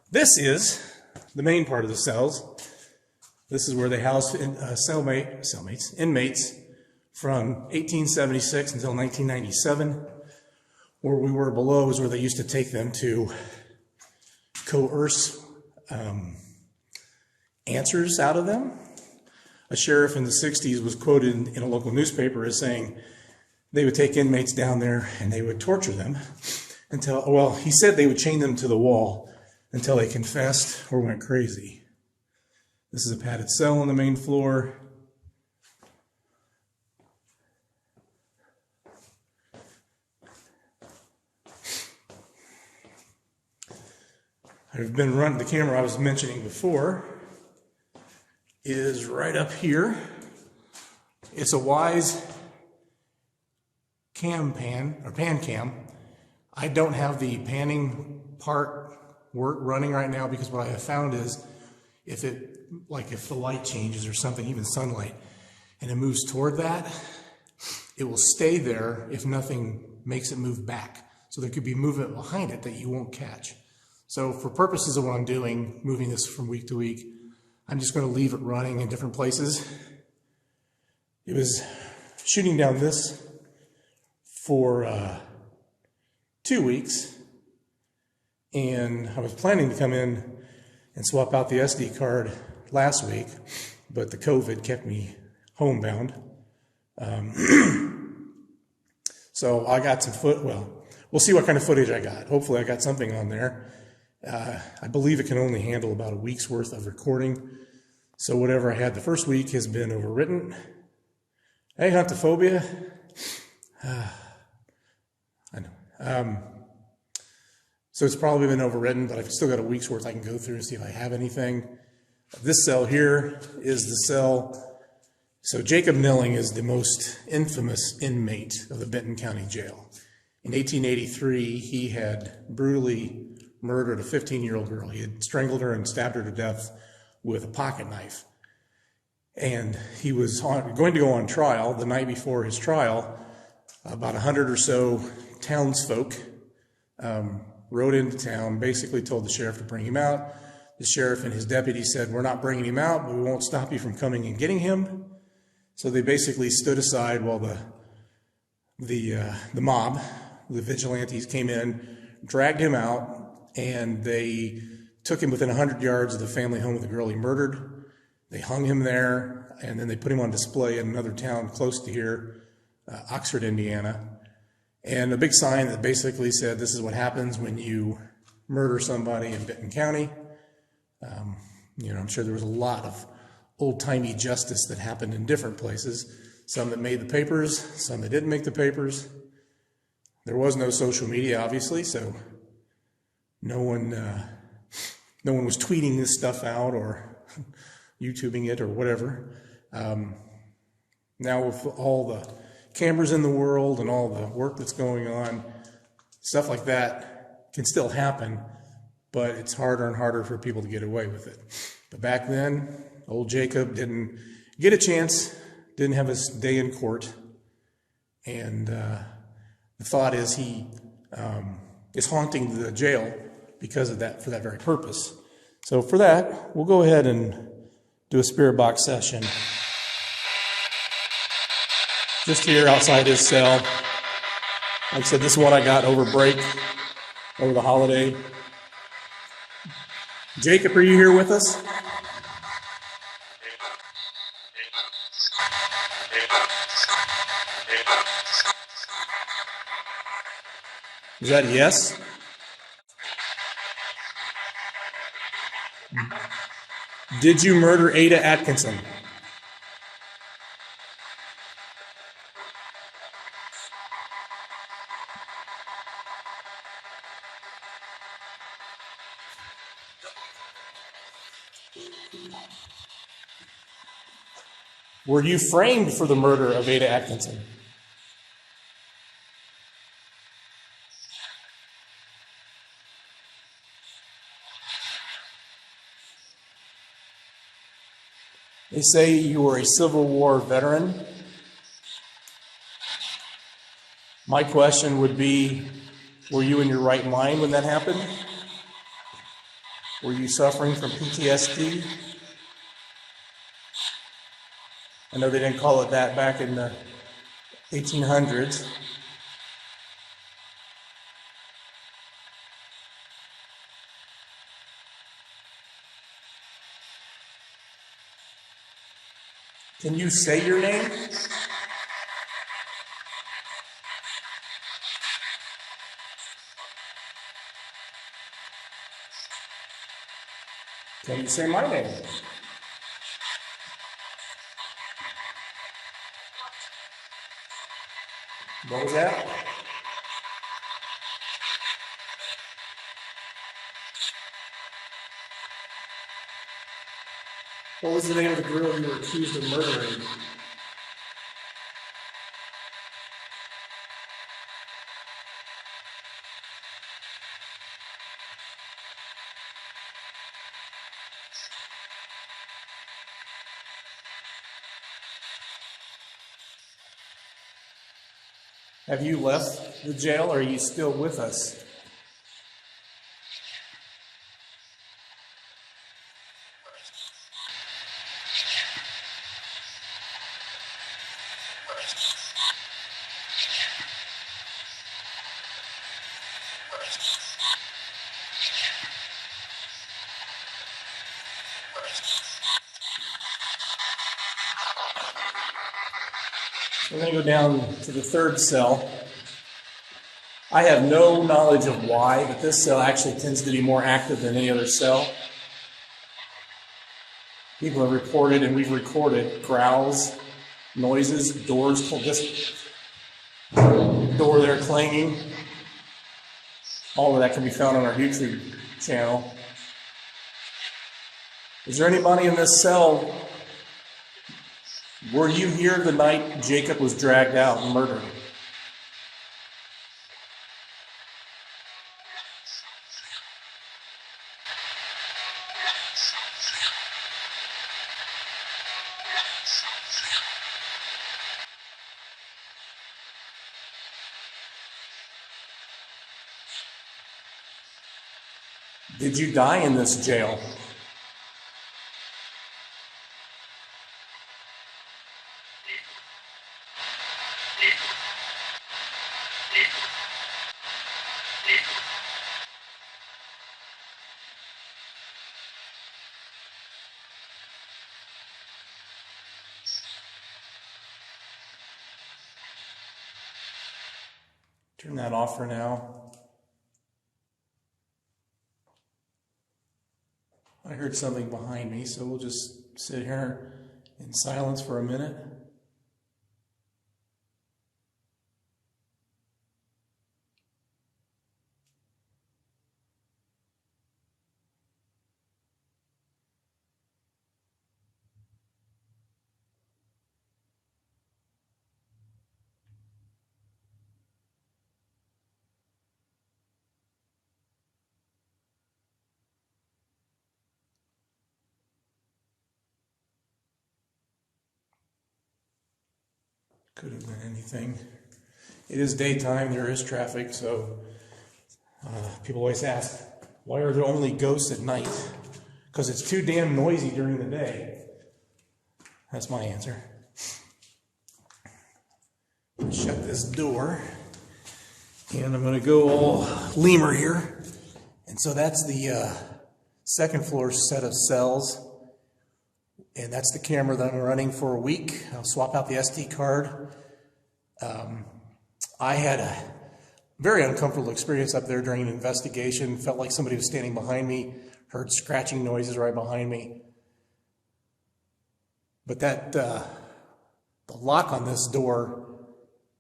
This is the main part of the cells. This is where they house inmates from 1876 until 1997. Where we were below is where they used to take them to coerce answers out of them. A sheriff in the 60s was quoted in a local newspaper as saying they would take inmates down there and they would torture them until, well, he said they would chain them to the wall until they confessed or went crazy. This is a padded cell on the main floor. I've been running the camera I was mentioning before is right up here. It's a Wise pan cam. I don't have the panning part running right now because what I have found is if the light changes or something, even sunlight, and it moves toward that, it will stay there if nothing makes it move back. So there could be movement behind it that you won't catch. So for purposes of what I'm doing, moving this from week to week, I'm just going to leave it running in different places. It was shooting down this for 2 weeks, and I was planning to come in and swap out the SD card last week, but the COVID kept me homebound. So I got some we'll see what kind of footage I got. Hopefully I got something on there. I believe it can only handle about a week's worth of recording. So whatever I had the first week has been overwritten. Hey, Huntophobia. I know. So it's probably been overwritten, but I've still got a week's worth I can go through and see if I have anything. This cell here is the cell. So Jacob Nilling is the most infamous inmate of the Benton County Jail. In 1883, he had brutally murdered a 15-year-old girl. He had strangled her and stabbed her to death with a pocket knife. And he was going to go on trial. The night before his trial, about 100 or so townsfolk rode into town, basically told the sheriff to bring him out. The sheriff and his deputy said, "We're not bringing him out, but we won't stop you from coming and getting him." So they basically stood aside while the mob, the vigilantes, came in, dragged him out, and they took him within 100 yards of the family home of the girl he murdered. They hung him there, and then they put him on display in another town close to here, Oxford, Indiana. And a big sign that basically said, "This is what happens when you murder somebody in Benton County." I'm sure there was a lot of old-timey justice that happened in different places. Some that made the papers, some that didn't make the papers. There was no social media, obviously, so no one was tweeting this stuff out or YouTubing it or whatever. Now with all the cameras in the world and all the work that's going on, stuff like that can still happen, but it's harder and harder for people to get away with it. But back then, old Jacob didn't get a chance, didn't have his day in court, and the thought is he is haunting the jail because of that, for that very purpose. So for that, we'll go ahead and do a spirit box session just here outside his cell. Like I said, this is what I got over break, over the holiday. Jacob, are you here with us? Is that a yes? Did you murder Ada Atkinson? Were you framed for the murder of Ada Atkinson? They say you were a Civil War veteran. My question would be, were you in your right mind when that happened? Were you suffering from PTSD? I know they didn't call it that back in the 1800s. Can you say your name? Can you say my name? What was that? What was the name of the girl you were accused of murdering? Have you left the jail, or are you still with us? We're going to go down to the third cell. I have no knowledge of why, but this cell actually tends to be more active than any other cell. People have reported, and we've recorded, growls, noises, doors pulled. This door there clanging. All of that can be found on our YouTube channel. Is there anybody in this cell? Were you here the night Jacob was dragged out and murdered? Did you die in this jail? Turn that off for now. I heard something behind me, so we'll just sit here in silence for a minute. Could have been anything. It is daytime, there is traffic, so people always ask, why are there only ghosts at night? Because it's too damn noisy during the day. That's my answer. Shut this door. And I'm going to go all lemur here. And so that's the second floor set of cells. And that's the camera that I'm running for a week. I'll swap out the SD card. I had a very uncomfortable experience up there during an investigation. Felt like somebody was standing behind me. Heard scratching noises right behind me. But that the lock on this door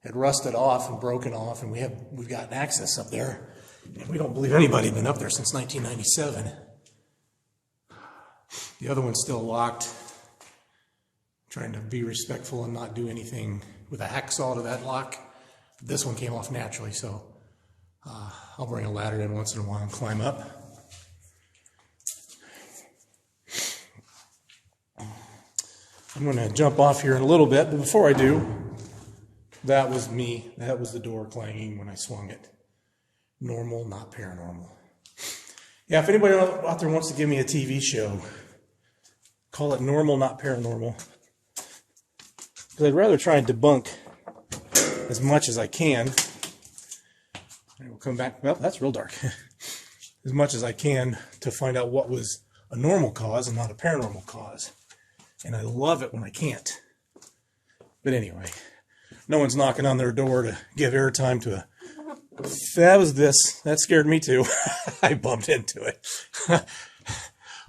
had rusted off and broken off, and we've gotten access up there. And we don't believe anybody had been up there since 1997. The other one's still locked. Trying to be respectful and not do anything with a hacksaw to that lock. This one came off naturally, so I'll bring a ladder in once in a while and climb up. I'm going to jump off here in a little bit, but before I do, that was me. That was the door clanging when I swung it. Normal, not paranormal. Yeah, if anybody out there wants to give me a TV show, call it Normal, Not Paranormal. Because I'd rather try and debunk as much as I can. And we'll come back. Well, that's real dark. As much as I can to find out what was a normal cause and not a paranormal cause. And I love it when I can't. But anyway, no one's knocking on their door to give airtime to a... That was this. That scared me too. I bumped into it. A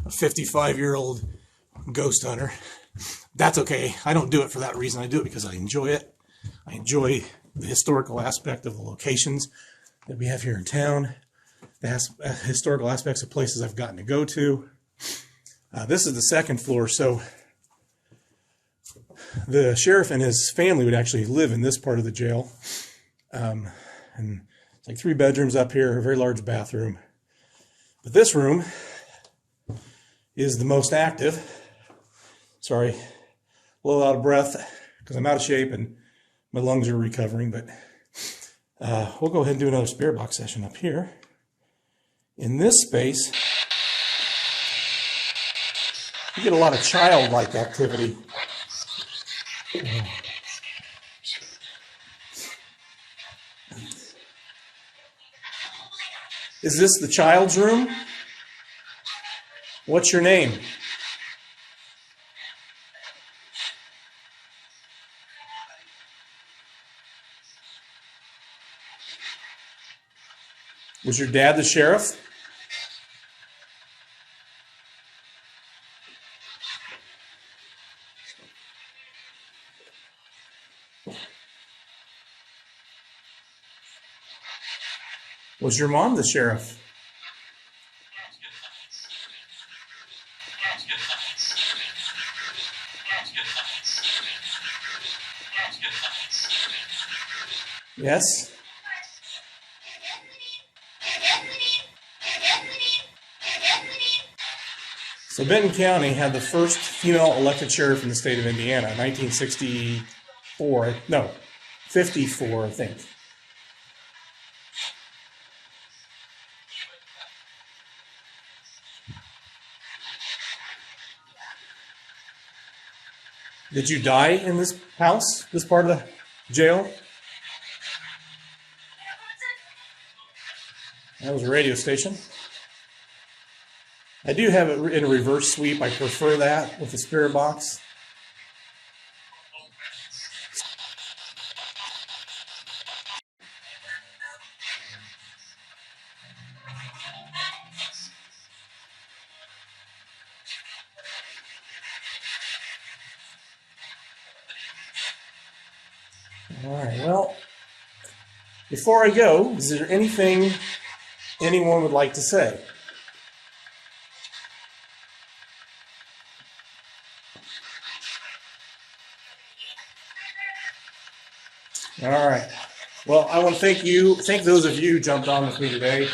55-year-old ghost hunter. That's okay. I don't do it for that reason. I do it because I enjoy it. I enjoy the historical aspect of the locations that we have here in town. The historical aspects of places I've gotten to go to. This is the second floor, so the sheriff and his family would actually live in this part of the jail. And it's like 3 bedrooms up here, a very large bathroom. But this room is the most active. Sorry, a little out of breath because I'm out of shape and my lungs are recovering, but we'll go ahead and do another spirit box session up here. In this space, you get a lot of childlike activity. Is this the child's room? What's your name? Was your dad the sheriff? Was your mom the sheriff? Yes? So Benton County had the first female elected sheriff in the state of Indiana, 1964, no, 54, I think. Did you die in this house, this part of the jail? That was a radio station. I do have it in a reverse sweep. I prefer that with the spirit box. All right, well, before I go, is there anything anyone would like to say? All right. Well, I want to thank those of you who jumped on with me today.